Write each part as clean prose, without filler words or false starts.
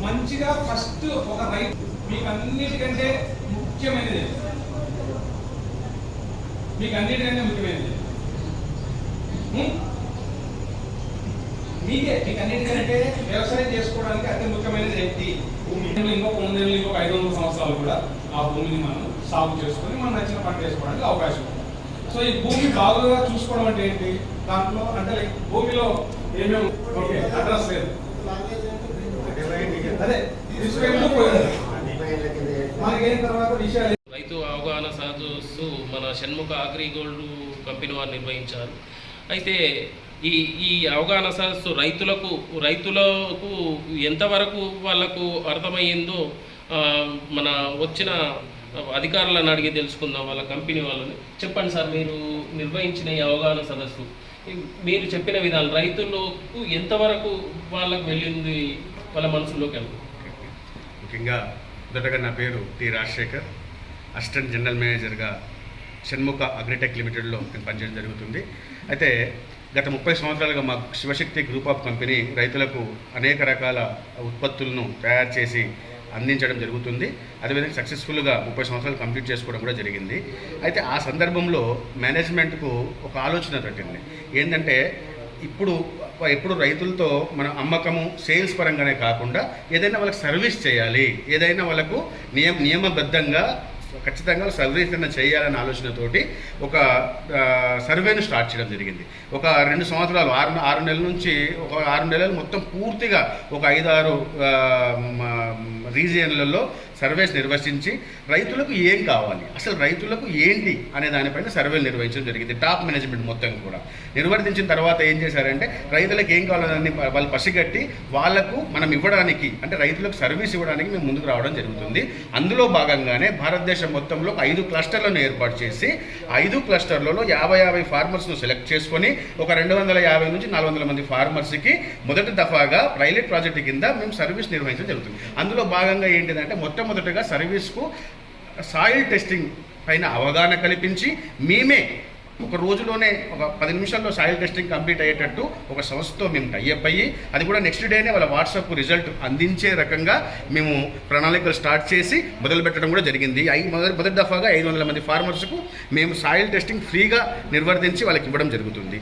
మంచిగా ఫస్ట్ ఒక రైతు మీకు అన్నిటికంటే ముఖ్యమైనది మీకు అన్నిటికంటే అన్నిటికంటే వ్యవసాయం చేసుకోవడానికి అతి ముఖ్యమైనది ఏంటి? భూమి. ఇంకొక 500 సంవత్సరాలు కూడా ఆ భూమిని మనం సాగు చేసుకొని మనం నచ్చిన పంట వేసుకోవడానికి అవకాశం ఉంది. సో ఈ భూమి బాగా చూసుకోవడం అంటే ఏంటి? దాంట్లో అంటే భూమిలో ఏమేమి ఓకే అడ్రస్ లేదు, అదే మనకేం తర్వాత విషయాలు. రైతు అవగాహన సదస్సు మన షణ్ముఖ అగ్రిగోల్డ్ కంపెనీ వారు నిర్వహించారు. అయితే ఈ అవగాహన సదస్సు రైతులకు ఎంతవరకు వాళ్ళకు అర్థమయ్యిందో మన వచ్చిన అధికారులను అడిగి తెలుసుకుందాం, వాళ్ళ కంపెనీ వాళ్ళని. చెప్పండి సార్, మీరు నిర్వహించిన ఈ అవగాహన సదస్సు మీరు చెప్పిన విధాలు రైతులకు ఎంతవరకు వాళ్ళకు వెళ్ళింది, వాళ్ళ మనసులోకి వెళ్ళి? ముఖ్యంగా మొదటగా నా పేరు టి రాజశేఖర్, అసిస్టెంట్ జనరల్ మేనేజర్గా షణ్ముఖ అగ్రిటెక్ లిమిటెడ్లో నేను పనిచేయడం జరుగుతుంది. అయితే గత 30 సంవత్సరాలుగా మా శివశక్తి గ్రూప్ ఆఫ్ కంపెనీ రైతులకు అనేక రకాల ఉత్పత్తులను తయారు చేసి అందించడం జరుగుతుంది. అదేవిధంగా సక్సెస్ఫుల్గా 30 సంవత్సరాలు కంప్లీట్ చేసుకోవడం కూడా జరిగింది. అయితే ఆ సందర్భంలో మేనేజ్మెంట్కు ఒక ఆలోచన తట్టింది. ఏంటంటే ఎప్పుడు రైతులతో మన అమ్మకము సేల్స్ పరంగానే కాకుండా ఏదైనా వాళ్ళకి సర్వీస్ చేయాలి, ఏదైనా వాళ్ళకు నియమబద్ధంగా ఖచ్చితంగా సర్వీస్ అయినా చేయాలనే ఆలోచనతోటి ఒక సర్వేను స్టార్ట్ చేయడం జరిగింది. ఒక 2 సంవత్సరాలు 6 నెలల నుంచి ఒక 6 నెలలు మొత్తం పూర్తిగా ఒక 5-6 రీజియన్లలో సర్వేస్ నిర్వహించి రైతులకు ఏం కావాలి, అసలు రైతులకు ఏంటి అనే దానిపైన సర్వేలు నిర్వహించడం జరిగింది. టాప్ మేనేజ్మెంట్ మొత్తం కూడా నిర్వర్తించిన తర్వాత ఏం చేశారంటే రైతులకు ఏం కావాలని వాళ్ళు పసిగట్టి వాళ్లకు మనం ఇవ్వడానికి, అంటే రైతులకు సర్వీస్ ఇవ్వడానికి మేము ముందుకు రావడం జరుగుతుంది. అందులో భాగంగానే భారతదేశం మొత్తంలో 5 క్లస్టర్లను ఏర్పాటు చేసి 5 క్లస్టర్లలో 50 ఫార్మర్స్ను సెలెక్ట్ చేసుకొని ఒక 250 నుంచి 400 మంది ఫార్మర్స్కి మొదటి దఫాగా పైలట్ ప్రాజెక్టు కింద మేము సర్వీస్ నిర్వహించడం జరుగుతుంది. అందులో భాగంగా ఏంటిదంటే మొట్టమొదటిగా సర్వీస్కు సాయిల్ టెస్టింగ్ పైన అవగాహన కల్పించి మేమే ఒక రోజులోనే ఒక 10 నిమిషాల్లో సాయిల్ టెస్టింగ్ కంప్లీట్ అయ్యేటట్టు ఒక సంస్థతో మేము టైఅప్ అయ్యి అది కూడా నెక్స్ట్ డేనే వాళ్ళ వాట్సాప్ రిజల్ట్ అందించే రకంగా మేము ప్రణాళికలు స్టార్ట్ చేసి మొదలుపెట్టడం కూడా జరిగింది. మొదటి దఫాగా 500 మంది ఫార్మర్స్కు మేము సాయిల్ టెస్టింగ్ ఫ్రీగా నిర్వర్తించి వాళ్ళకి ఇవ్వడం జరుగుతుంది.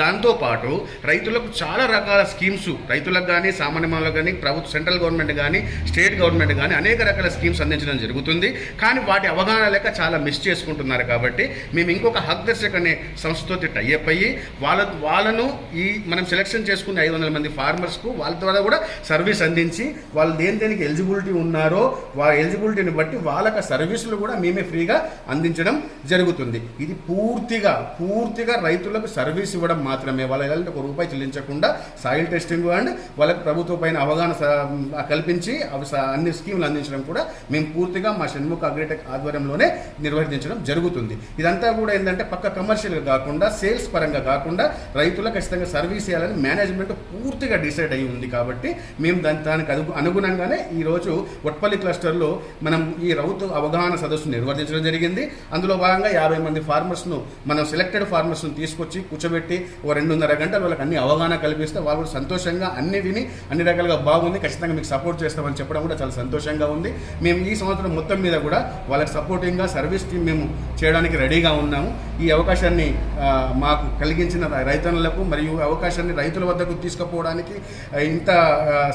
దాంతోపాటు రైతులకు చాలా రకాల స్కీమ్స్, రైతులకు కానీ సామాన్య మానవులకు కానీ సెంట్రల్ గవర్నమెంట్ కానీ స్టేట్ గవర్నమెంట్ కానీ అనేక రకాల స్కీమ్స్ అందించడం జరుగుతుంది. కానీ వాటి అవగాహన లేక చాలా మిస్ చేసుకుంటున్నారు. కాబట్టి మేము ఇంకొక హక్ దర్శక్ అనే సంస్థతో టైఅప్ అయ్యి వాళ్ళను ఈ మనం సెలెక్షన్ చేసుకున్న 500 మంది ఫార్మర్స్కు వాళ్ళ ద్వారా కూడా సర్వీస్ అందించి వాళ్ళు దేనికి ఎలిజిబిలిటీ ఉన్నారో వాళ్ళ ఎలిజిబిలిటీని బట్టి వాళ్ళకి సర్వీసులు కూడా మేమే ఫ్రీగా అందించడం జరుగుతుంది. ఇది పూర్తిగా రైతులకు సర్వీస్ ఇవ్వడం మాత్రమే, వాళ్ళ ఎలాంటి ₹1 చెల్లించకుండా సాయిల్ టెస్టింగ్ అండ్ వాళ్ళకి ప్రభుత్వం పైన అవగాహన కల్పించి అన్ని స్కీములు అందించడం కూడా మేము పూర్తిగా మా షణ్ముఖ అగ్రిటెక్ ఆధ్వర్యంలోనే నిర్వర్తించడం జరుగుతుంది. ఇదంతా కూడా ఏంటంటే పక్క కమర్షియల్గా కాకుండా సేల్స్ పరంగా కాకుండా రైతులకు ఖచ్చితంగా సర్వీస్ చేయాలని మేనేజ్మెంట్ పూర్తిగా డిసైడ్ అయ్యి ఉంది. కాబట్టి మేము దానికి అనుగుణంగానే ఈరోజు వట్పల్లి క్లస్టర్లో మనం ఈ రైతు అవగాహన సదస్సు నిర్వర్తించడం జరిగింది. అందులో భాగంగా 50 మంది ఫార్మర్స్ను మనం సెలెక్టెడ్ ఫార్మర్స్ను తీసుకొచ్చి కూర్చోబెట్టి ఒక 2.5 గంటలు వాళ్ళకి అన్ని అవగాహన కల్పిస్తే వాళ్ళు సంతోషంగా అన్ని విని అన్ని రకాలుగా బాగుంది, ఖచ్చితంగా మీకు సపోర్ట్ చేస్తామని చెప్పడం కూడా చాలా సంతోషంగా ఉంది. మేము ఈ సంవత్సరం మొత్తం మీద కూడా వాళ్ళకి సపోర్టింగ్గా సర్వీస్ టీం మేము చేయడానికి రెడీగా ఉన్నాము. ఈ అవకాశాన్ని మాకు కలిగించిన రైతన్నులకు మరియు అవకాశాన్ని రైతుల వద్దకు తీసుకుపోవడానికి ఇంత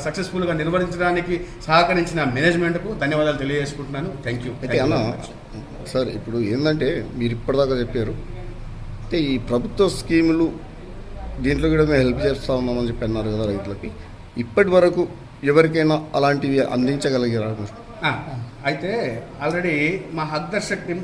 సక్సెస్ఫుల్గా నిర్వహించడానికి సహకరించిన మేనేజ్మెంట్కు ధన్యవాదాలు తెలియజేసుకుంటున్నాను. Thank you. అయితే అన్న సార్, ఇప్పుడు ఏంటంటే మీరు ఇప్పటిదాకా చెప్పారు, అంటే ఈ ప్రభుత్వ స్కీములు దీంట్లో కూడా మేము హెల్ప్ చేస్తూ ఉన్నామని చెప్పి అన్నారు కదా రైతులకి. ఇప్పటి వరకు ఎవరికైనా అలాంటివి అందించగలిగారు? అయితే ఆల్రెడీ మా హక్ దర్శక్ టీం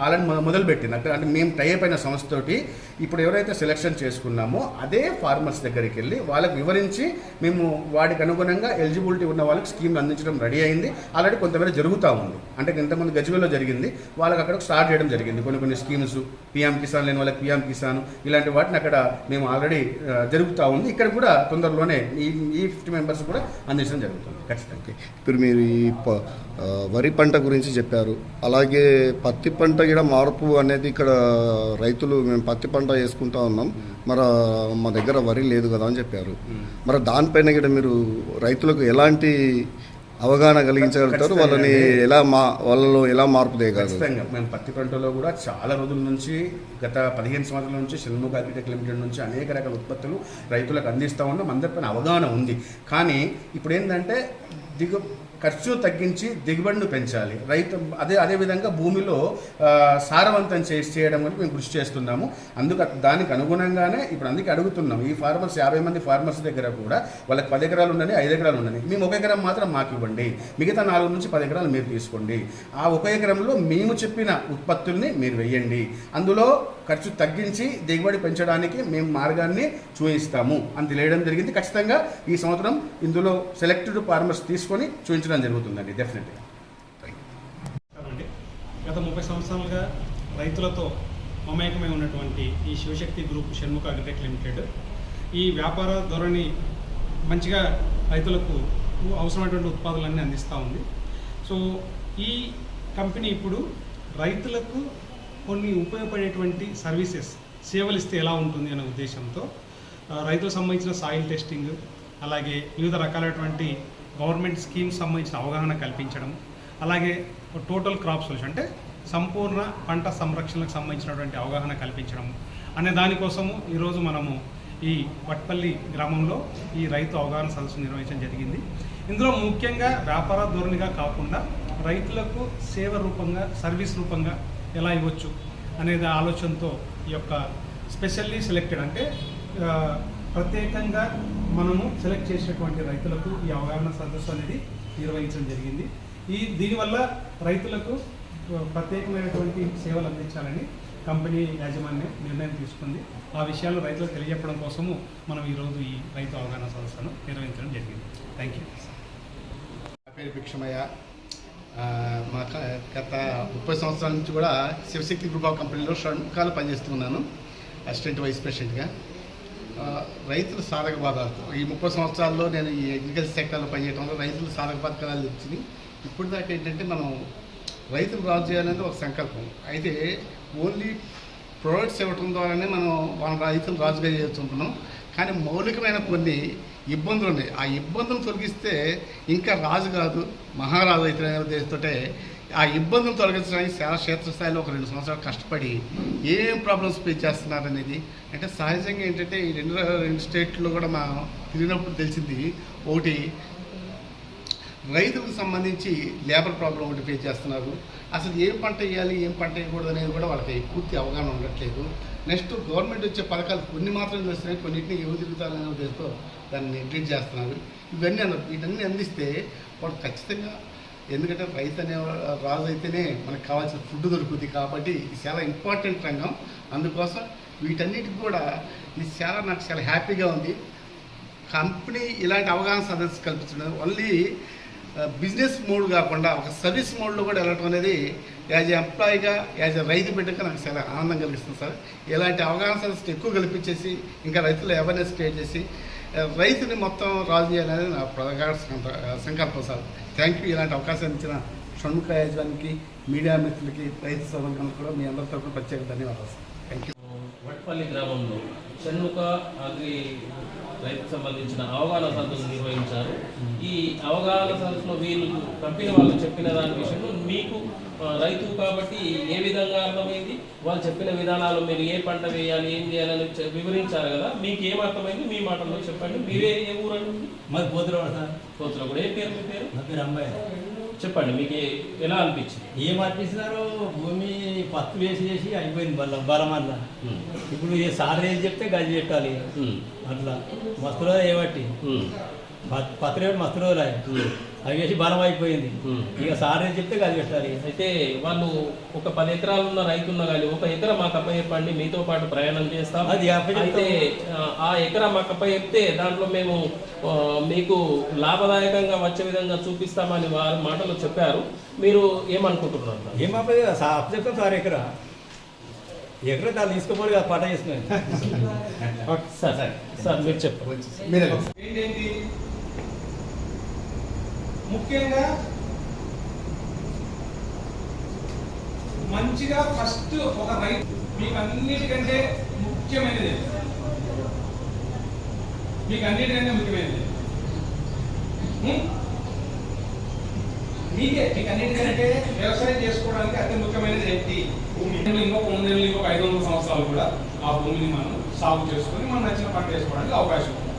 ఆల్రెడీ మొదలుపెట్టింది. అంటే మేము టైఅప్ అయిన సంస్థతోటి ఇప్పుడు ఎవరైతే సెలెక్షన్ చేసుకున్నామో అదే ఫార్మర్స్ దగ్గరికి వెళ్ళి వాళ్ళకి వివరించి మేము వాటికి అనుగుణంగా ఎలిజిబిలిటీ ఉన్న వాళ్ళకి స్కీమ్లు అందించడం రెడీ అయింది. ఆల్రెడీ కొంతమంది జరుగుతూ ఉంది. అంటే ఇంతకుముందు గజ్వేల్లో జరిగింది, వాళ్ళకి అక్కడ స్టార్ట్ చేయడం జరిగింది. కొన్ని స్కీమ్స్ PM కిసాన్ లేని వాళ్ళకి PM కిసాన్ ఇలాంటి వాటిని అక్కడ మేము ఆల్రెడీ జరుగుతూ ఉంది. ఇక్కడ కూడా తొందరలోనే ఈ 50 మెంబర్స్ కూడా అందించడం జరుగుతుంది ఖచ్చితంగా. ఇప్పుడు మీరు ఈ వరి పంట గురించి చెప్పారు. అలాగే పత్తి పంట కూడా మార్పు అనేది ఇక్కడ రైతులు మేము పత్తి పంట వేసుకుంటా ఉన్నాం, మరి మా దగ్గర వరి లేదు కదా అని చెప్పారు. మరి దానిపైన కూడా మీరు రైతులకు ఎలాంటి అవగాహన కలిగించగలుగుతారు, వాళ్ళని వాళ్ళలో ఎలా మార్పు తేయగలరు? ఖచ్చితంగా మేము పత్తి పంటలో కూడా చాలా రోజుల నుంచి గత 15 సంవత్సరాల నుంచి షణ్ముఖ అగ్రిటెక్ లిమిటెడ్ నుంచి అనేక రకాల ఉత్పత్తులు రైతులకు అందిస్తూ ఉన్నాం. అందరిపైన అవగాహన ఉంది. కానీ ఇప్పుడు ఏంటంటే ఖర్చు తగ్గించి దిగుబడిని పెంచాలి. అదేవిధంగా భూమిలో సారవంతం చేయడం వల్ల మేము కృషి చేస్తున్నాము. దానికి అనుగుణంగానే ఇప్పుడు అందుకే అడుగుతున్నాం. ఈ ఫార్మర్స్ 50 మంది ఫార్మర్స్ దగ్గర కూడా వాళ్ళకి 10 ఎకరాలు ఉండని, 5 ఎకరాలు ఉండని, మేము 1 ఎకరం మాత్రం మాకు ఇవ్వండి, మిగతా 4 నుంచి 10 ఎకరాలు మీరు తీసుకోండి. ఆ 1 ఎకరంలో మేము చెప్పిన ఉత్పత్తుల్ని మీరు వెయ్యండి. అందులో ఖర్చు తగ్గించి దిగుబడి పెంచడానికి మేము మార్గాన్ని చూపిస్తాము అని తెలియడం జరిగింది. ఖచ్చితంగా ఈ సంవత్సరం ఇందులో సెలెక్టెడ్ ఫార్మర్స్ తీసుకొని చూపించడం జరుగుతుందండి. డెఫినెట్గా గత 30 సంవత్సరాలుగా రైతులతో మమేకమై ఉన్నటువంటి ఈ Shivshakti group Shanmukha Agritech limited ఈ వ్యాపార ధోరణి మంచిగా రైతులకు అవసరమైనటువంటి ఉత్పాదనలన్నీ అందిస్తూ ఉంది. సో ఈ కంపెనీ ఇప్పుడు రైతులకు కొన్ని ఉపయోగపడేటువంటి సర్వీసెస్, సేవలు ఇస్తే ఎలా ఉంటుంది అనే ఉద్దేశంతో రైతులకు సంబంధించిన సాయిల్ టెస్టింగ్, అలాగే వివిధ రకాలైనటువంటి గవర్నమెంట్ స్కీమ్స్ సంబంధించిన అవగాహన కల్పించడం, అలాగే టోటల్ క్రాప్ సొల్యూషన్ అంటే సంపూర్ణ పంట సంరక్షణకు సంబంధించినటువంటి అవగాహన కల్పించడం అనే దానికోసము ఈరోజు మనము ఈ వట్పల్లి గ్రామంలో ఈ రైతు అవగాహన సదస్సు నిర్వహించడం జరిగింది. ఇందులో ముఖ్యంగా వ్యాపార ధోరణిగా కాకుండా రైతులకు సేవ రూపంగా, సర్వీస్ రూపంగా ఎలా ఇవ్వచ్చు అనేది ఆలోచనతో ఈ యొక్క స్పెషల్లీ సెలెక్టెడ్ అంటే ప్రత్యేకంగా మనము సెలెక్ట్ చేసినటువంటి రైతులకు ఈ అవగాహన సదస్సు అనేది నిర్వహించడం జరిగింది. దీనివల్ల రైతులకు ప్రత్యేకమైనటువంటి సేవలు అందించాలని కంపెనీ యాజమాన్యం నిర్ణయం తీసుకుంది. ఆ విషయాలు రైతులకు తెలియజెప్పడం కోసము మనం ఈరోజు ఈ రైతు అవగాహన సదస్సును నిర్వహించడం జరిగింది. Thank you. నా పేరు భిక్షమయ్య. మా గత 30 సంవత్సరాల నుంచి కూడా శివశక్తి గ్రూప్ ఆఫ్ కంపెనీలో షణ్ముఖాలు పనిచేస్తున్నాను, అసిస్టెంట్ వైస్ ప్రెసిడెంట్గా. రైతుల సాధక బాధలతో ఈ 30 సంవత్సరాల్లో నేను ఈ అగ్రికల్చర్ సెక్టర్లో పనిచేయడంలో రైతుల సాధక బాధకాలు వచ్చినాయి. ఇప్పుడు దాకా ఏంటంటే మనం రైతులు రాజు చేయాలనేది ఒక సంకల్పం. అయితే ఓన్లీ ప్రొడక్ట్స్ ఇవ్వటం ద్వారానే మనం మన రైతులు రాజుగా చేస్తున్నాం. కానీ మౌలికమైన కొన్ని ఇబ్బందులు ఉన్నాయి. ఆ ఇబ్బందులు తొలగిస్తే ఇంకా రాజు కాదు మహారాజు అయితే ఉద్దేశంతో ఆ ఇబ్బందులు తొలగించడానికి చాలా క్షేత్రస్థాయిలో ఒక 2 సంవత్సరాలు కష్టపడి ఏం ప్రాబ్లమ్స్ ఫేస్ చేస్తున్నారు అనేది. అంటే సహజంగా ఏంటంటే ఈ రెండు స్టేట్లో కూడా మా తిరిగినప్పుడు తెలిసింది. ఒకటి, రైతులకు సంబంధించి లేబర్ ప్రాబ్లం ఒకటి ఫేస్ చేస్తున్నారు. అసలు ఏం పంట వేయాలి, ఏం పంట వేయకూడదు అనేది కూడా వాళ్ళకి పూర్తి అవగాహన ఉండట్లేదు. నెక్స్ట్ గవర్నమెంట్ వచ్చే పథకాలు కొన్ని మాత్రం చేస్తున్నాయి, కొన్నింటిని ఎవరు తిరుగుతారనే ఉద్దేశంతో దాన్ని నెగ్లెక్ట్ చేస్తున్నారు. వీటన్నీ అందిస్తే వాళ్ళు ఖచ్చితంగా, ఎందుకంటే రైతు అనే రాజు అయితేనే మనకు కావాల్సిన ఫుడ్ దొరుకుతుంది. కాబట్టి ఇది చాలా ఇంపార్టెంట్ రంగం. అందుకోసం వీటన్నిటికి కూడా ఇది నాకు చాలా హ్యాపీగా ఉంది. కంపెనీ ఇలాంటి అవగాహన సదస్సు కల్పించడం ఓన్లీ బిజినెస్ మోడ్ కాకుండా ఒక సర్వీస్ మోడ్లో కూడా వెళ్ళటం అనేది యాజ్ ఎ ఎంప్లాయీగా, యాజ్ ఎ రైతు బిడ్డగా నాకు చాలా ఆనందం కలిగిస్తుంది సార్. ఇలాంటి అవగాహన సదస్సు ఎక్కువ కల్పించేసి ఇంకా రైతుల అవేర్నెస్ క్రియేట్ చేసి రైతుని మొత్తం రాజు చేయాలనేది నా ప్రగాఢ సంకల్పం సార్. Thank you. ఇలాంటి అవకాశం ఇచ్చిన షణ్ముఖ యాజమానికి, మీడియా మిత్రులకి, రైతు సోదరులకు కూడా మీ అందరి తరఫున ప్రత్యేక ధన్యవాదాలు సార్. Thank you. వట్పల్లి గ్రామంలో షణ్ముఖ అగ్రి రైతుకు సంబంధించిన అవగాహన సదస్సు నిర్వహించారు. ఈ అవగాహన సదస్సులో వీళ్ళు కంపెనీ వాళ్ళు చెప్పిన దాని విషయంలో మీకు రైతు కాబట్టి ఏ విధంగా అర్థమైంది, వాళ్ళు చెప్పిన విధానాలు మీరు ఏ పంట వేయాలి, ఏం చేయాలని వివరించారు కదా, మీకు ఏం అర్థమైంది మీ మాటల్లో చెప్పండి. మీరే ఏ ఊరండి? మాది పోతురాడు సార్. పోతురాడు. ఏ పేరు మీ పేరు? నా పేరు అంబయ్య. చెప్పండి, మీకు ఎలా అనిపించింది? ఏం అనిపిస్తున్నారు, భూమి పత్తు వేసి అయిపోయింది బలమల్లా. ఇప్పుడు ఏ సార్ ఏం చెప్తే గది పెట్టాలి, అట్లా మస్తు రోజు ఏబట్టి పత్తి రేటు మస్తు రోజులు అవి వేసి బలం అయిపోయింది. ఇక సార్ ఏం చెప్తే గది పెట్టాలి. అయితే వాళ్ళు ఒక 10 ఎకరాలు ఉన్న రైతున్నా కానీ 1 ఎకరా మాకు అప్పచెప్పండి, మీతో పాటు ప్రయాణం చేస్తాం. అది అయితే ఆ ఎకరా మాకు అప్పచెప్తే దాంట్లో మేము మీకు లాభదాయకంగా వచ్చే విధంగా చూపిస్తామని వారి మాటలు చెప్పారు. మీరు ఏమనుకుంటున్నారు? ఏం అప్పచెప్తాం సార్. ఎకరా దాన్ని తీసుకోపోయి కదా పాట చేసుకున్నాను. సార్ మీరు చెప్పండి. ఏంటేంటి ముఖ్యంగా మంచిగా ఫస్ట్ ఒక రైతు మీకు అన్నిటికంటే ముఖ్యమైనది మీకు అన్నిటికంటే వ్యవసాయం చేసుకోవడానికి అతి ముఖ్యమైనది ఏంటి? భూమి. ఇంకొక 500 సంవత్సరాలు కూడా ఆ భూమిని మనం సాగు చేసుకొని మనం నచ్చిన పంట వేసుకోవడానికి అవకాశం ఉంది.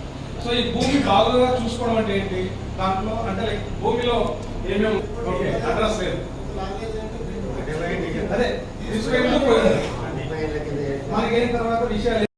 సో ఈ భూమి బాగుగా చూసుకోవడం అంటే ఏంటి? దాంట్లో అంటే భూమిలో ఏమేమి అడ్రస్ లేదు, అదే మనకి అయిన తర్వాత విషయాలు